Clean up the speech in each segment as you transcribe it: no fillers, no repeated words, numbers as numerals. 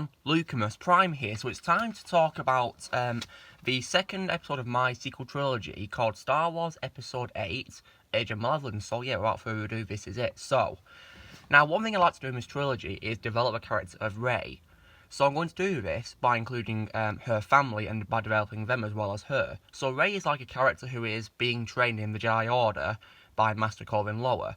everyone, Lucamus Prime here, so it's time to talk about the second episode of my sequel trilogy called Star Wars Episode 8, Age of Malevolence. So yeah, without further ado, this is it. So, now one thing I like to do in this trilogy is develop the character of Rey. So I'm going to do this by including her family and by developing them as well as her. So Rey is like a character who is being trained in the Jedi Order by Master Corvin Lower.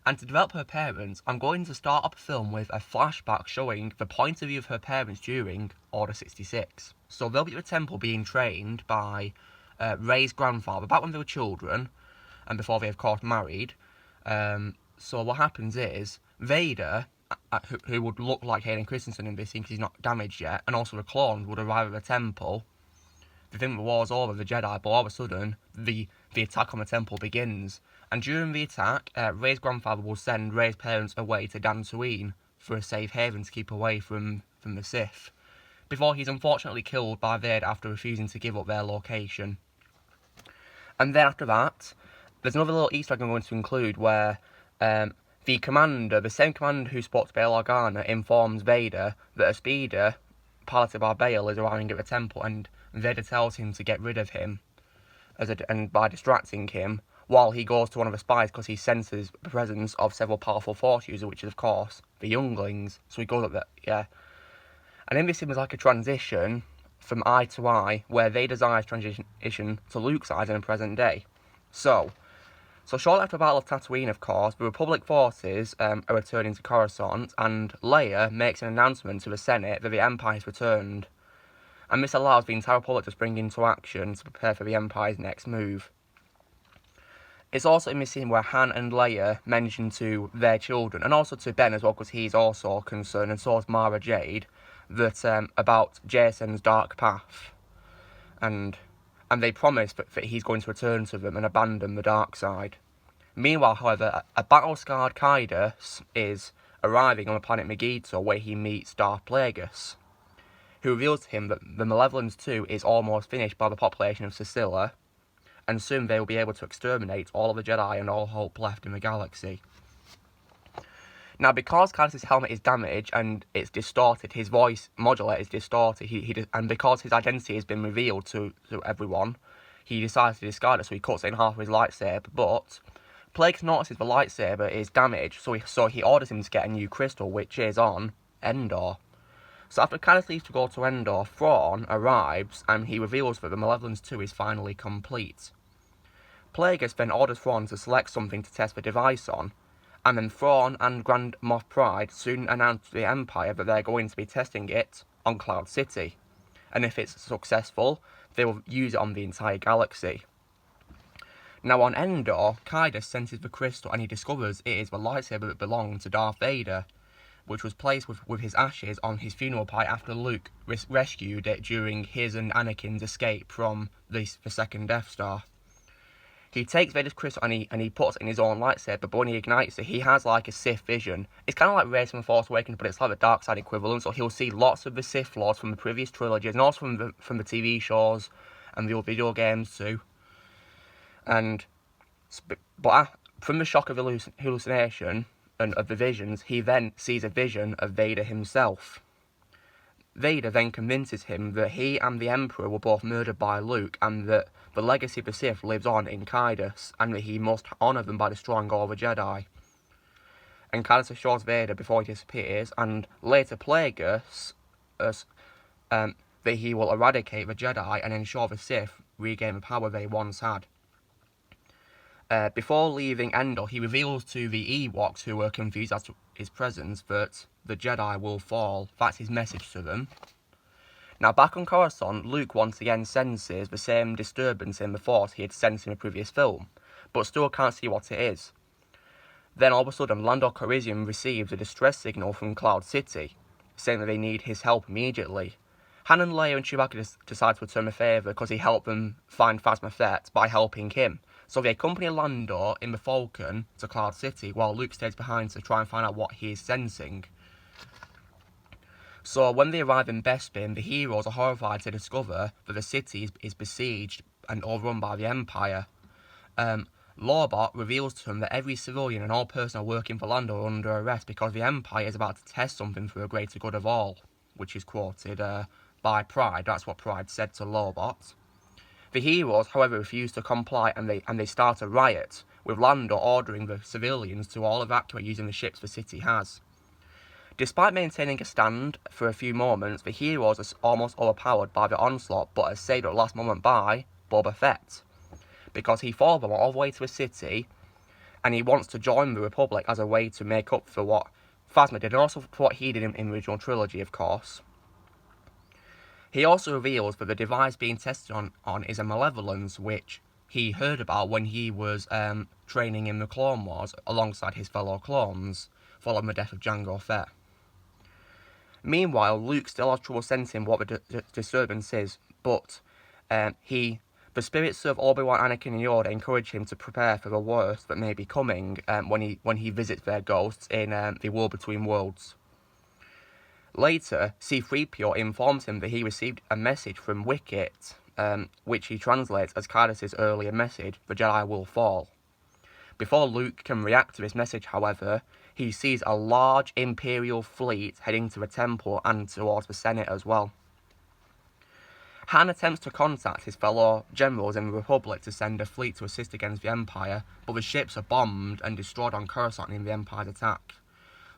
And to develop her parents, I'm going to start up a film with a flashback showing the point of view of her parents during Order 66. So they'll be at the temple being trained by Rey's grandfather, back when they were children, and before they, of course, married. So what happens is, Vader, who would look like Hayden Christensen in this scene because he's not damaged yet, and also the clones would arrive at the temple. They think the war's over, the Jedi, but all of a sudden, the attack on the temple begins. And during the attack, Rey's grandfather will send Rey's parents away to Dantooine for a safe haven to keep away from the Sith, before he's unfortunately killed by Vader after refusing to give up their location. And then after that, there's another little Easter egg I'm going to include where the commander, the same commander who spoke to Bail Organa, informs Vader that a speeder piloted by Bail is arriving at the temple, and Vader tells him to get rid of him, and by distracting him, while he goes to one of the spies because he senses the presence of several powerful Force users, which is, of course, the younglings. So he goes up there, yeah. And in this scene was like a transition from eye to eye, where Vader's eyes transition to Luke's eyes in the present day. So shortly after the Battle of Tatooine, of course, the Republic forces are returning to Coruscant, and Leia makes an announcement to the Senate that the Empire has returned. And this allows the entire Republic to spring into action to prepare for the Empire's next move. It's also in this scene where Han and Leia mention to their children, and also to Ben as well, because he's also concerned, and so is Mara Jade, that about Jason's dark path. And they promise that he's going to return to them and abandon the dark side. Meanwhile, however, a battle-scarred Kaidos is arriving on the planet Megiddo, where he meets Darth Plagueis, who reveals to him that the Malevolence 2 is almost finished by the population of Sicilla, and soon they will be able to exterminate all of the Jedi and all hope left in the galaxy. Now, because Kaidos' helmet is damaged and it's distorted, his voice modulator is distorted, and because his identity has been revealed to everyone, he decides to discard it, so he cuts it in half with his lightsaber. But Plagueis notices the lightsaber is damaged, so he orders him to get a new crystal, which is on Endor. So after Kaidos leaves to go to Endor, Thrawn arrives, and he reveals that the Malevolence 2 is finally complete. Plagueis then orders Thrawn to select something to test the device on, and then Thrawn and Grand Moff Pride soon announce to the Empire that they're going to be testing it on Cloud City, and if it's successful, they will use it on the entire galaxy. Now on Endor, Kaidos senses the crystal and he discovers it is the lightsaber that belonged to Darth Vader, which was placed with his ashes on his funeral pyre after Luke rescued it during his and Anakin's escape from the second Death Star. He takes Vader's crystal and he puts it in his own lightsaber, but when he ignites it, he has like a Sith vision. It's kind of like Rey from Force Awakens, but it's like the dark side equivalent, so he'll see lots of the Sith Lords from the previous trilogies, and also from the TV shows and the old video games too. But from the shock of hallucination and of the visions, he then sees a vision of Vader himself. Vader then convinces him that he and the Emperor were both murdered by Luke, and that the legacy of the Sith lives on in Kaidos, and that he must honour them by destroying all the Jedi. And Kaidos assures Vader before he disappears, and later Plagueis, that he will eradicate the Jedi and ensure the Sith regain the power they once had. Before leaving Endor, he reveals to the Ewoks, who were confused as to his presence, that the Jedi will fall. That's his message to them. Now, back on Coruscant, Luke once again senses the same disturbance in the Force he had sensed in the previous film, but still can't see what it is. Then, all of a sudden, Lando Calrissian receives a distress signal from Cloud City, saying that they need his help immediately. Han and Leia and Chewbacca decide to return the favour because he helped them find Phasma Fett by helping him. So they accompany Lando in the Falcon to Cloud City, while Luke stays behind to try and find out what he is sensing. So when they arrive in Bespin, the heroes are horrified to discover that the city is besieged and overrun by the Empire. Lawbot reveals to him that every civilian and all personnel working for Lando are under arrest because the Empire is about to test something for the greater good of all. which is quoted by Pride. That's what Pride said to Lobot. The heroes, however, refuse to comply, and they start a riot, with Lando ordering the civilians to all evacuate using the ships the city has. Despite maintaining a stand for a few moments, the heroes are almost overpowered by the onslaught, but are saved at the last moment by Boba Fett, because he followed them all the way to the city, and he wants to join the Republic as a way to make up for what Phasma did, and also for what he did in the original trilogy, of course. He also reveals that the device being tested on is a malevolence which he heard about when he was training in the Clone Wars alongside his fellow clones, following the death of Jango Fett. Meanwhile, Luke still has trouble sensing what the disturbance is, but the spirits of Obi-Wan, Anakin, and Yoda encourage him to prepare for the worst that may be coming when he visits their ghosts in the War Between Worlds. Later, C-3PO informs him that he received a message from Wicket, which he translates as Kaidos' earlier message, "The Jedi will fall." Before Luke can react to this message, however, he sees a large Imperial fleet heading to the temple and towards the Senate as well. Han attempts to contact his fellow generals in the Republic to send a fleet to assist against the Empire, but the ships are bombed and destroyed on Coruscant in the Empire's attack.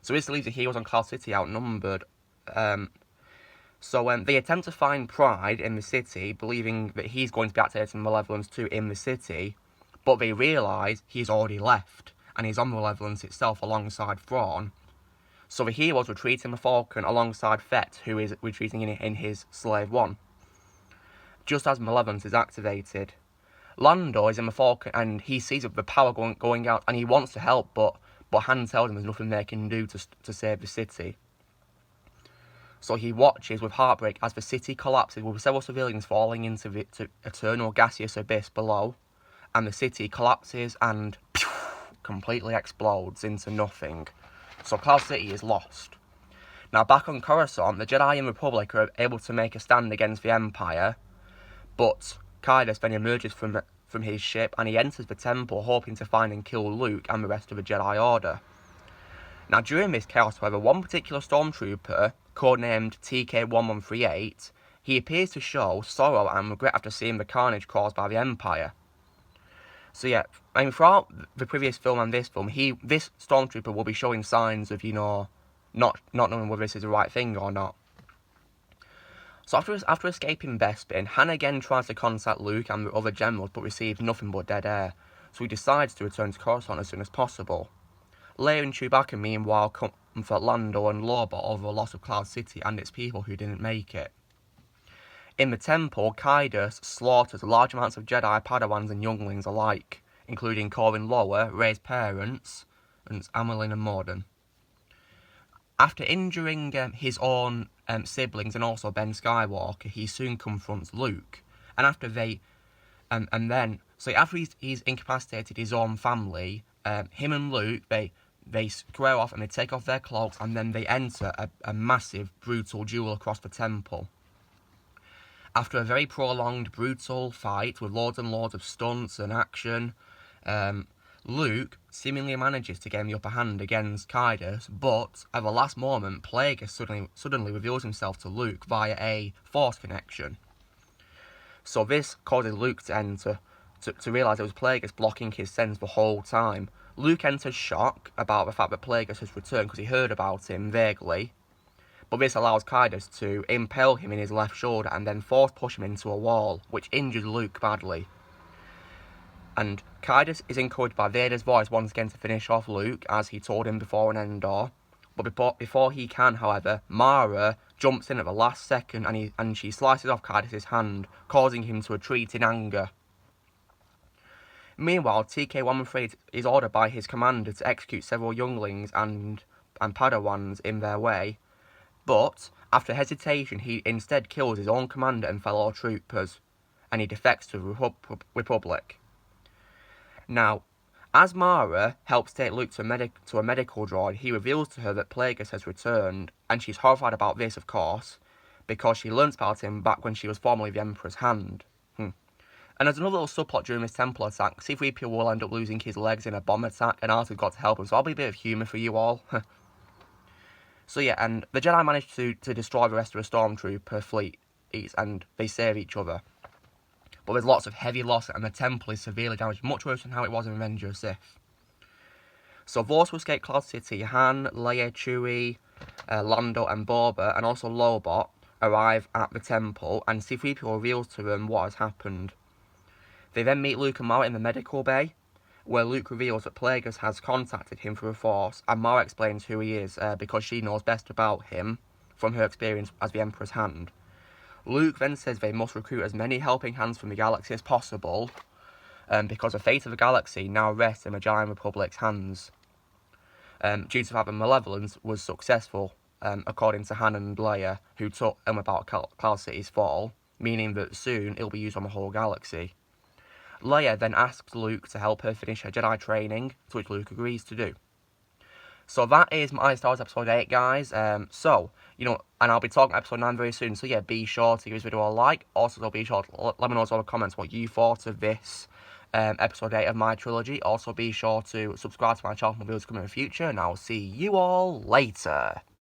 So this leaves the heroes on Cloud City outnumbered. They attempt to find Pride in the city, believing that he's going to be activating Malevolence 2 in the city, but they realise he's already left, and he's on Malevolence itself alongside Thrawn. So the heroes retreat in the Falcon alongside Fett, who is retreating in his Slave 1, just as Malevolence is activated. Lando is in the Falcon, and he sees the power going out, and he wants to help, but Han tells him there's nothing they can do to save the city. So he watches with heartbreak as the city collapses, with several civilians falling into the eternal gaseous abyss below, and the city collapses and completely explodes into nothing. So Cloud City is lost. Now back on Coruscant, the Jedi and Republic are able to make a stand against the Empire, but Kaidos then emerges from his ship and he enters the temple hoping to find and kill Luke and the rest of the Jedi Order. Now during this chaos, however, one particular stormtrooper, codenamed TK-1138, he appears to show sorrow and regret after seeing the carnage caused by the Empire. So yeah, I mean, throughout the previous film and this film, this stormtrooper will be showing signs of, not knowing whether this is the right thing or not. So after escaping Bespin, Han again tries to contact Luke and the other generals, but receives nothing but dead air. So he decides to return to Coruscant as soon as possible. Leia and Chewbacca, meanwhile, comfort Lando and Lobot over the loss of Cloud City and its people who didn't make it. In the temple, Kaidos slaughters large amounts of Jedi, Padawans and younglings alike, including Corwin Lower, Rey's parents, and Amilyn and Morden. After injuring his own siblings and also Ben Skywalker, he soon confronts Luke, and after he's incapacitated his own family, him and Luke, they square off and they take off their cloaks, and then they enter a massive, brutal duel across the temple. After a very prolonged, brutal fight with loads and loads of stunts and action, Luke seemingly manages to gain the upper hand against Kaidos, but at the last moment, Plagueis suddenly reveals himself to Luke via a Force connection. So this causes Luke to realise it was Plagueis blocking his sense the whole time. Luke enters shock about the fact that Plagueis has returned because he heard about him vaguely, but this allows Kaidos to impale him in his left shoulder and then force push him into a wall, which injures Luke badly. And Kaidos is encouraged by Vader's voice once again to finish off Luke, as he told him before in Endor. But before he can, however, Mara jumps in at the last second and she slices off Kaidos' hand, causing him to retreat in anger. Meanwhile, TK-113 is ordered by his commander to execute several younglings and Padawans in their way, but after hesitation he instead kills his own commander and fellow troopers, and he defects to the Republic. Now, as Mara helps take Luke to a medical droid, he reveals to her that Plagueis has returned, and she's horrified about this, of course, because she learnt about him back when she was formerly the Emperor's hand. And there's another little subplot during this temple attack. C-3PO will end up losing his legs in a bomb attack, and Arthur's got to help him, so I'll be a bit of humour for you all. So yeah, and the Jedi managed to destroy the rest of the Stormtrooper fleet, and they save each other. But there's lots of heavy loss, and the temple is severely damaged, much worse than how it was in Revenge of the Sith. So those who escape Cloud City, Han, Leia, Chewie, Lando and Boba, and also Lobot, arrive at the temple, and C-3PO reveals to them what has happened. They then meet Luke and Mara in the medical bay, where Luke reveals that Plagueis has contacted him through the Force, and Mara explains who he is, because she knows best about him from her experience as the Emperor's hand. Luke then says they must recruit as many helping hands from the galaxy as possible, because the fate of the galaxy now rests in the Giant Republic's hands. Due to the fact that Malevolence was successful, according to Han and Leia, who took them about Cloud City's fall, meaning that soon it'll be used on the whole galaxy. Leia then asks Luke to help her finish her Jedi training, to which Luke agrees to do. So that is my Star Wars Episode 8, guys. And I'll be talking Episode 9 very soon, so yeah, be sure to give this video a like. Also, be sure to let me know in the comments what you thought of this Episode 8 of my trilogy. Also, be sure to subscribe to my channel for videos coming in the future, and I'll see you all later.